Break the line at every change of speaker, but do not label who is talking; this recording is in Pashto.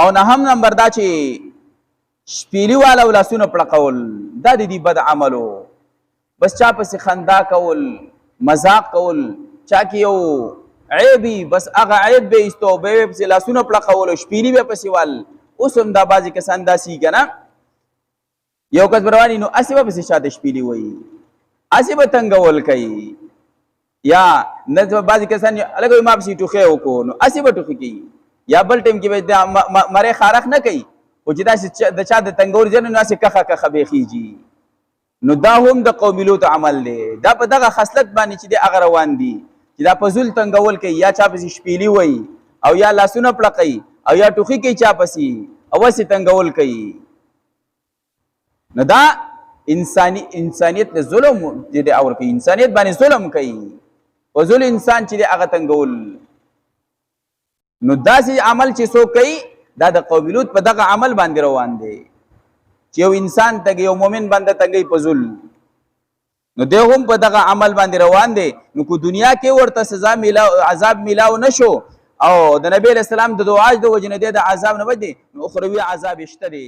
او نهم نمبر دا چې شپیلی والا لاسونه پړقول دا د دې بد عملو. بس چا پسې خندا کول، مذاق کول، چا کې یو عیبی بس هغه عیب به ایستو، به پسې لاسونه پړقول، شپیلی به پسې وال. اوس هم دا بعضې کسان داسې که نه، یو کس به رواني نو هسې به پسې شاته شپیلي وایي، هسې به تنګول کوي. یا نه بعضې کسان هلکه وایي ما پسې ټوخی وکړو نو هسې به ټوخي کوي. یا بل ټایم کې به مرۍ خارخ نه کوي خو چې داسې د چا د تنګول ځای نه نو هسې کخه کخه بیخیږي. نو دا هم د قوم لوط عمل دی. دا په دغه خصلت باندې چې دی هغه روان دي چې دا په زول تنګول کوي، یا چا پسې شپیلي وایي او یا لاسونه پړقوي او یا ټوخي کوي چا پسې او هسې تنګول کوي. نو دا انسانیت له ظلم چې دی اور کوي، انسانیت باندې ظلم کوي. په ظلم انسان چې دی هغه تنګول. نو داسې عمل چې څوک کوي دا د قوم لوط په دغه عمل باندې روان دی چې یو انسان تنګي، یو مؤمن بنده تنګي په ظلم، نو دی هم په دغه عمل باندې روان دی. نو کو دنیا کې ورته سزا عذاب میلاو نشو او د نبی علیہ السلام د دعا د وجې نه دی د عذاب نه بچ دی، نو اخروي عذاب شته دی.